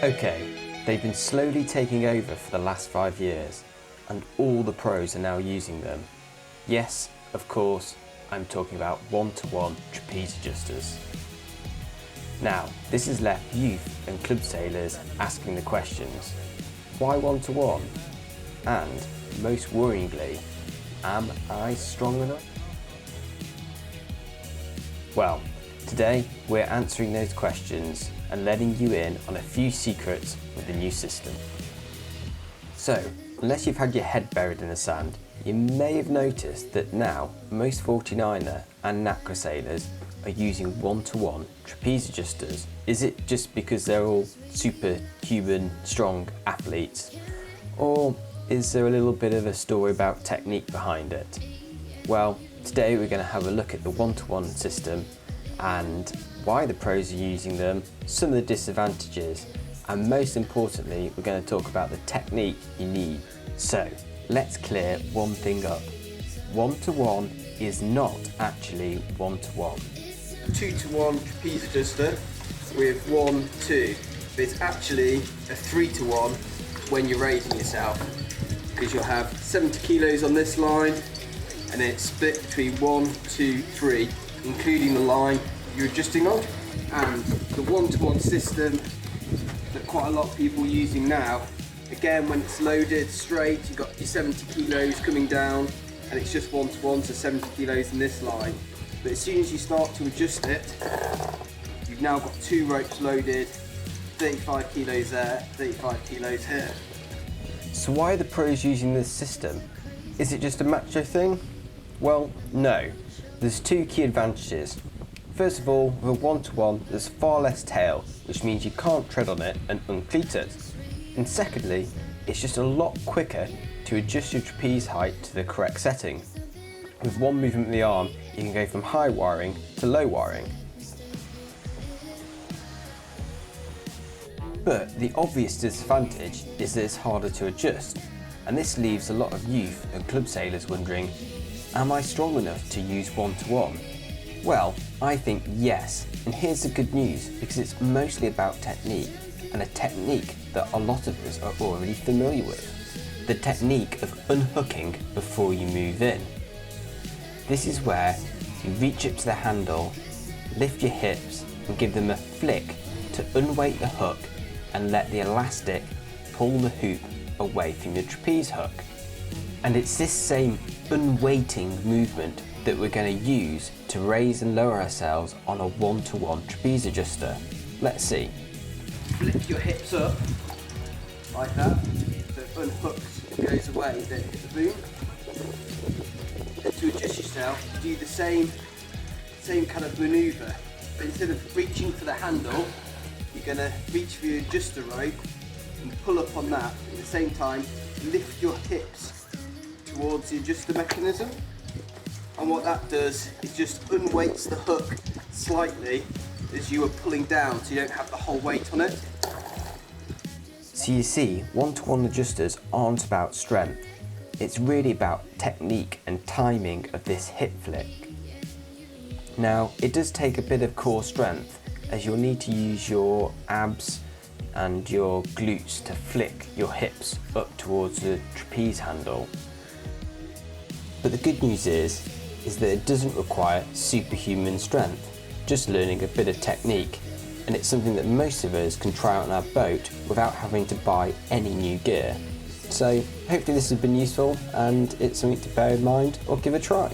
Okay, they've been slowly taking over for the last 5 years, and all the pros are now using them. Yes, of course, I'm talking about one-to-one trapeze adjusters. Now, this has left youth and club sailors asking the questions, why one-to-one? And, most worryingly, am I strong enough? Well, today we're answering those questions and letting you in on a few secrets with the new system. So, unless you've had your head buried in the sand, you may have noticed that now most 49er and Nacra sailors are using one-to-one trapeze adjusters. Is it just because they're all superhuman strong athletes? Or is there a little bit of a story about technique behind it? Well, today we're going to have a look at the one-to-one system and why the pros are using them, some of the disadvantages, and most importantly, we're going to talk about the technique you need. So, let's clear one thing up. One-to-one is not actually one-to-one. 2-to-1 trapeze adjuster with 1-2, but it's actually a 3-to-1 when you're raising yourself, because you'll have 70 kilos on this line and then it's split between 1, 2, 3, including the line you're adjusting on. And the one-to-one system that quite a lot of people are using now, again, when it's loaded straight, you've got your 70 kilos coming down and it's just one-to-one, so 70 kilos in this line. But as soon as you start to adjust it, you've now got 2 ropes loaded, 35 kilos there, 35 kilos here. So why are the pros using this system? Is it just a macho thing? Well, no. There's 2 key advantages. First of all, with a one-to-one, there's far less tail, which means you can't tread on it and uncleat it. And secondly, it's just a lot quicker to adjust your trapeze height to the correct setting. With one movement of the arm, you can go from high wiring to low wiring. But the obvious disadvantage is that it's harder to adjust, and this leaves a lot of youth and club sailors wondering, am I strong enough to use one-to-one? Well, I think yes, and here's the good news, because it's mostly about technique, and a technique that a lot of us are already familiar with. The technique of unhooking before you move in. This is where you reach up to the handle, lift your hips and give them a flick to unweight the hook and let the elastic pull the hoop away from your trapeze hook. And it's this same unweighting movement that we're going to use to raise and lower ourselves on a one-to-one trapeze adjuster. Let's see. Flip your hips up like that, so it unhooks, it goes away, then hit the boom. And to adjust yourself, you do the same kind of manoeuvre, but instead of reaching for the handle, you're going to reach for your adjuster rope and pull up on that. At the same time, lift your hips towards the adjuster mechanism. And what that does is just unweights the hook slightly as you are pulling down, so you don't have the whole weight on it. So you see, one-to-one adjusters aren't about strength. It's really about technique and timing of this hip flick. Now, it does take a bit of core strength, as you'll need to use your abs and your glutes to flick your hips up towards the trapeze handle. But the good news is that it doesn't require superhuman strength, just learning a bit of technique, and it's something that most of us can try out on our boat without having to buy any new gear. So hopefully this has been useful and it's something to bear in mind or give a try.